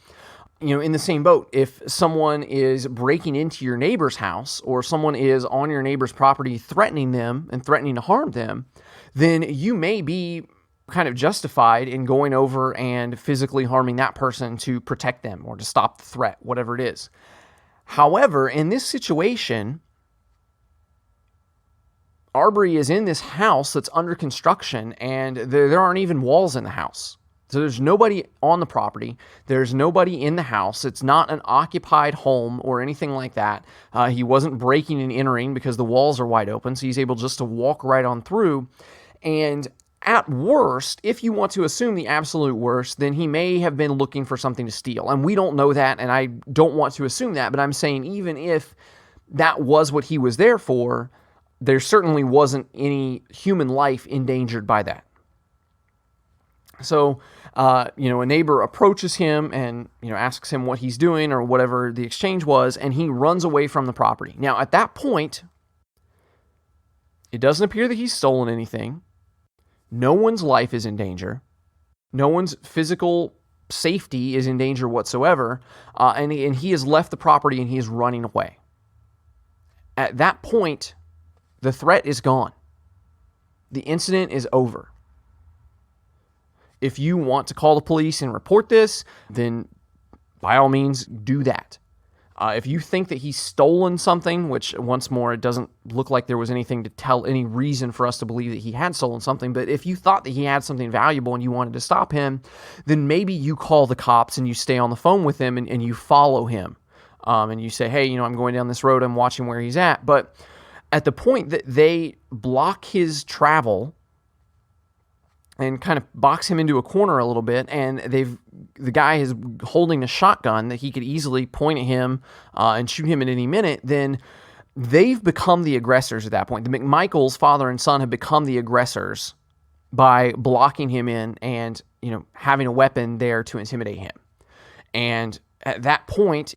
In the same boat, if someone is breaking into your neighbor's house or someone is on your neighbor's property threatening them and threatening to harm them, then you may be kind of justified in going over and physically harming that person to protect them or to stop the threat, whatever it is. However, in this situation, Arbery is in this house that's under construction, and there aren't even walls in the house. So there's nobody on the property. There's nobody in the house. It's not an occupied home or anything like that. He wasn't breaking and entering because the walls are wide open, so he's able just to walk right on through. And at worst, if you want to assume the absolute worst, then he may have been looking for something to steal. And we don't know that, and I don't want to assume that, but I'm saying even if that was what he was there for, there certainly wasn't any human life endangered by that. So, a neighbor approaches him and, asks him what he's doing or whatever the exchange was, and he runs away from the property. Now, at that point, it doesn't appear that he's stolen anything. No one's life is in danger. No one's physical safety is in danger whatsoever. And he has left the property and he is running away. At that point, the threat is gone. The incident is over. If you want to call the police and report this, then by all means do that. If you think that he's stolen something, which once more, it doesn't look like there was anything to tell, any reason for us to believe that he had stolen something, but if you thought that he had something valuable and you wanted to stop him, then maybe you call the cops and you stay on the phone with him and you follow him. And you say, hey, I'm going down this road, I'm watching where he's at. But at the point that they block his travel and kind of box him into a corner a little bit, and the guy is holding a shotgun that he could easily point at him and shoot him at any minute, then they've become the aggressors at that point. The McMichaels, father and son, have become the aggressors by blocking him in and, having a weapon there to intimidate him. And at that point,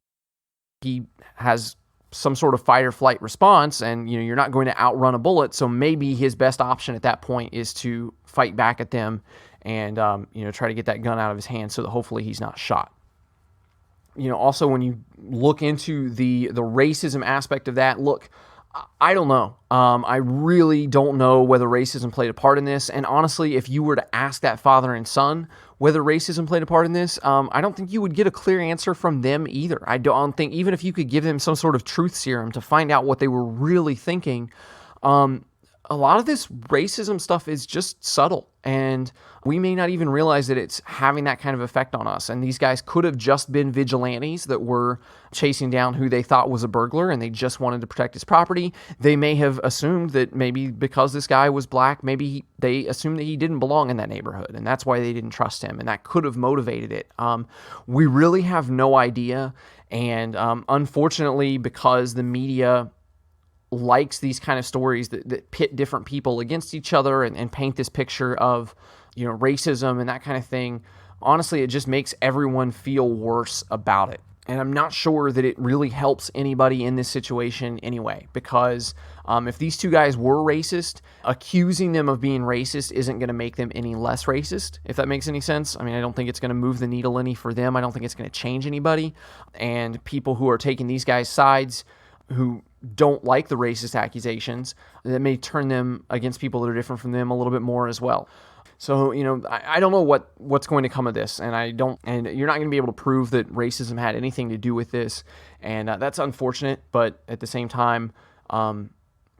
he has some sort of fight or flight response, and you're not going to outrun a bullet, so maybe his best option at that point is to fight back at them and try to get that gun out of his hand so that hopefully he's not shot. Also when you look into the racism aspect of that, look, I don't know. I really don't know whether racism played a part in this. And honestly, if you were to ask that father and son whether racism played a part in this, I don't think you would get a clear answer from them either. I don't think, even if you could give them some sort of truth serum to find out what they were really thinking, a lot of this racism stuff is just subtle, and we may not even realize that it's having that kind of effect on us. And these guys could have just been vigilantes that were chasing down who they thought was a burglar, and they just wanted to protect his property. They may have assumed that maybe because this guy was black, maybe they assumed that he didn't belong in that neighborhood, and that's why they didn't trust him, and that could have motivated it. We really have no idea, and unfortunately, because the media likes these kind of stories that pit different people against each other and paint this picture of, racism and that kind of thing, honestly, it just makes everyone feel worse about it. And I'm not sure that it really helps anybody in this situation anyway, because if these two guys were racist, accusing them of being racist isn't going to make them any less racist, if that makes any sense. I mean, I don't think it's going to move the needle any for them. I don't think it's going to change anybody. And people who are taking these guys' sides, who don't like the racist accusations, that may turn them against people that are different from them a little bit more as well. So, I don't know what's going to come of this, and you're not going to be able to prove that racism had anything to do with this, and that's unfortunate, but at the same time,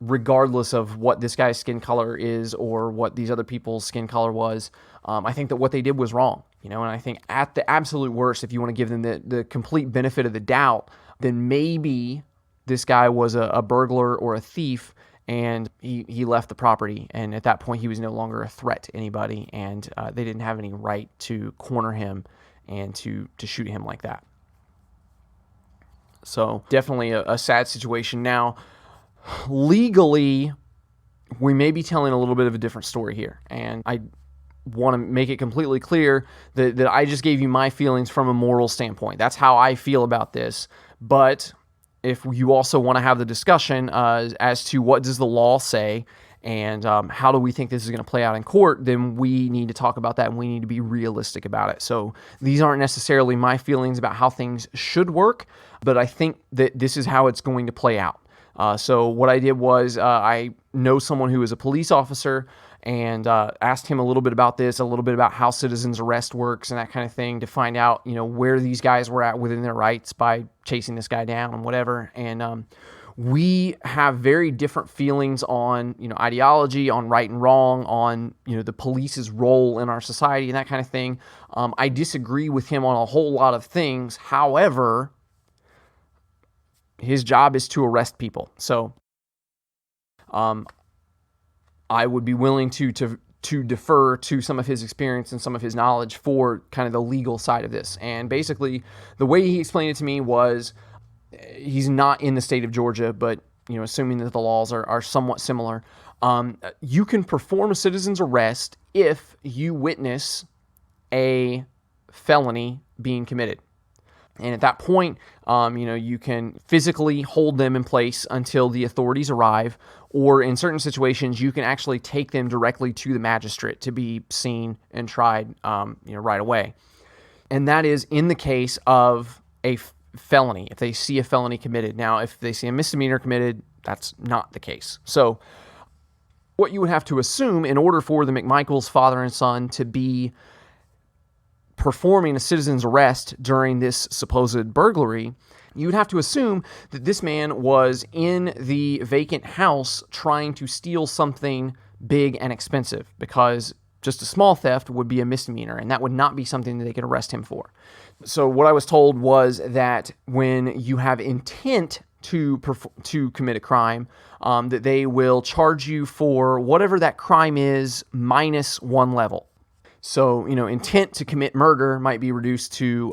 regardless of what this guy's skin color is or what these other people's skin color was, I think that what they did was wrong, and I think at the absolute worst, if you want to give them the complete benefit of the doubt, then maybe this guy was a burglar or a thief, and he left the property, and at that point he was no longer a threat to anybody, and they didn't have any right to corner him and to shoot him like that. So definitely a sad situation. Now, legally, we may be telling a little bit of a different story here, and I want to make it completely clear that I just gave you my feelings from a moral standpoint. That's how I feel about this. But if you also want to have the discussion as to what does the law say and how do we think this is going to play out in court, then we need to talk about that and we need to be realistic about it. So these aren't necessarily my feelings about how things should work, but I think that this is how it's going to play out. So what I did was I know someone who is a police officer and asked him a little bit about this, a little bit about how citizen's arrest works and that kind of thing to find out, where these guys were at within their rights by chasing this guy down and whatever. And we have very different feelings on, ideology, on right and wrong, on, the police's role in our society and that kind of thing. I disagree with him on a whole lot of things. However, his job is to arrest people. So, I would be willing to defer to some of his experience and some of his knowledge for kind of the legal side of this. And basically, the way he explained it to me was he's not in the state of Georgia, but assuming that the laws are somewhat similar, you can perform a citizen's arrest if you witness a felony being committed. And at that point, you can physically hold them in place until the authorities arrive, or in certain situations, you can actually take them directly to the magistrate to be seen and tried, right away. And that is in the case of a felony, if they see a felony committed. Now, if they see a misdemeanor committed, that's not the case. So what you would have to assume in order for the McMichaels, father and son, to be performing a citizen's arrest during this supposed burglary, you'd have to assume that this man was in the vacant house trying to steal something big and expensive, because just a small theft would be a misdemeanor, and that would not be something that they could arrest him for. So what I was told was that when you have intent to commit a crime, that they will charge you for whatever that crime is minus one level. So, intent to commit murder might be reduced to,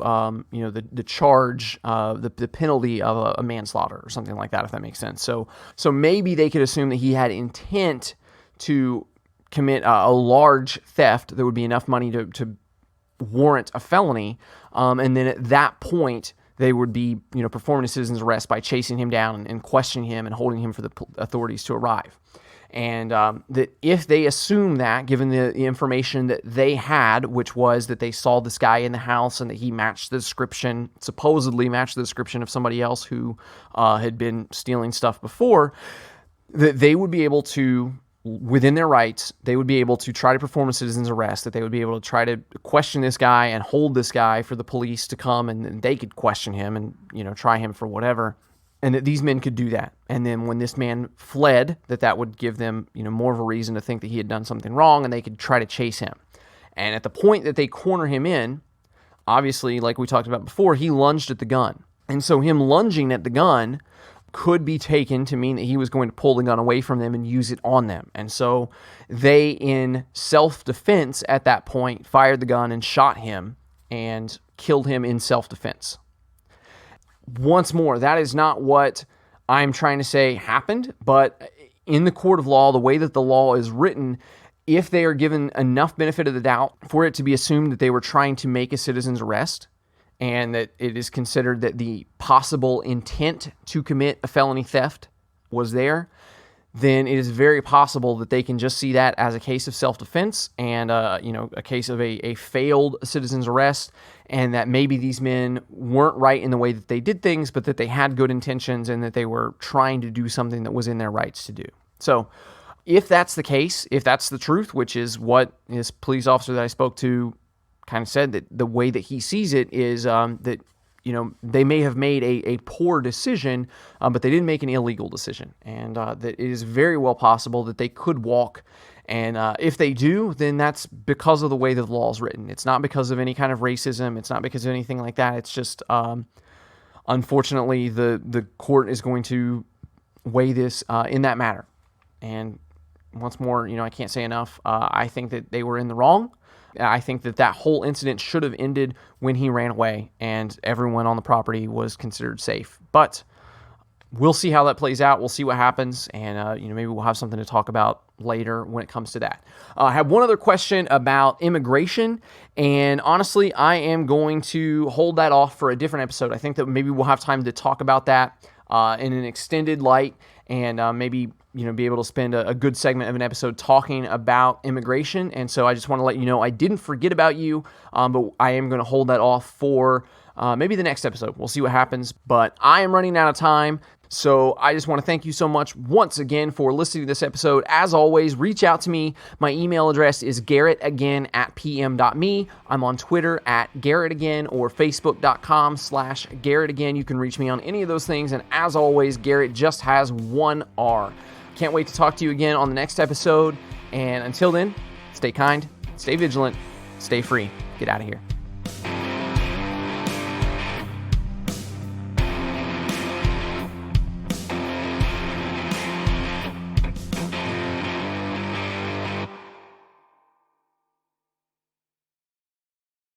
the charge, the penalty of a manslaughter or something like that, if that makes sense. So maybe they could assume that he had intent to commit a large theft that would be enough money to warrant a felony. And then at that point, they would be, performing a citizen's arrest by chasing him down and questioning him and holding him for the authorities to arrive. And that if they assume that, given the information that they had, which was that they saw this guy in the house and that he supposedly matched the description of somebody else who had been stealing stuff before, that they would be able to, within their rights, they would be able to try to perform a citizen's arrest, that they would be able to try to question this guy and hold this guy for the police to come and they could question him and, try him for whatever. And that these men could do that. And then when this man fled, that would give them, more of a reason to think that he had done something wrong, and they could try to chase him. And at the point that they corner him in, obviously, like we talked about before, he lunged at the gun. And so him lunging at the gun could be taken to mean that he was going to pull the gun away from them and use it on them. And so they, in self-defense at that point, fired the gun and shot him and killed him in self-defense. Once more, that is not what I'm trying to say happened, but in the court of law, the way that the law is written, if they are given enough benefit of the doubt for it to be assumed that they were trying to make a citizen's arrest, and that it is considered that the possible intent to commit a felony theft was there, then it is very possible that they can just see that as a case of self-defense and a case of a failed citizen's arrest, and that maybe these men weren't right in the way that they did things, but that they had good intentions and that they were trying to do something that was in their rights to do. So if that's the case, if that's the truth, which is what this police officer that I spoke to kind of said, that the way that he sees it is that they may have made a poor decision, but they didn't make an illegal decision. And that it is very well possible that they could walk. And if they do, then that's because of the way that the law is written. It's not because of any kind of racism. It's not because of anything like that. It's just, unfortunately, the court is going to weigh this in that matter. And once more, I can't say enough. I think that they were in the wrong. I think that whole incident should have ended when he ran away and everyone on the property was considered safe. But we'll see how that plays out. We'll see what happens, and maybe we'll have something to talk about later when it comes to that. I have one other question about immigration, and honestly, I am going to hold that off for a different episode. I think that maybe we'll have time to talk about that in an extended light, and maybe be able to spend a good segment of an episode talking about immigration. And so I just want to let you know I didn't forget about you, but I am going to hold that off for maybe the next episode. We'll see what happens, but I am running out of time. So I just want to thank you so much once again for listening to this episode. As always, reach out to me. My email address is garrettagain@pm.me. I'm on Twitter @GarrettAgain or Facebook.com/GarrettAgain. You can reach me on any of those things. And as always, Garrett just has one R. Can't wait to talk to you again on the next episode. And until then, stay kind, stay vigilant, stay free. Get out of here.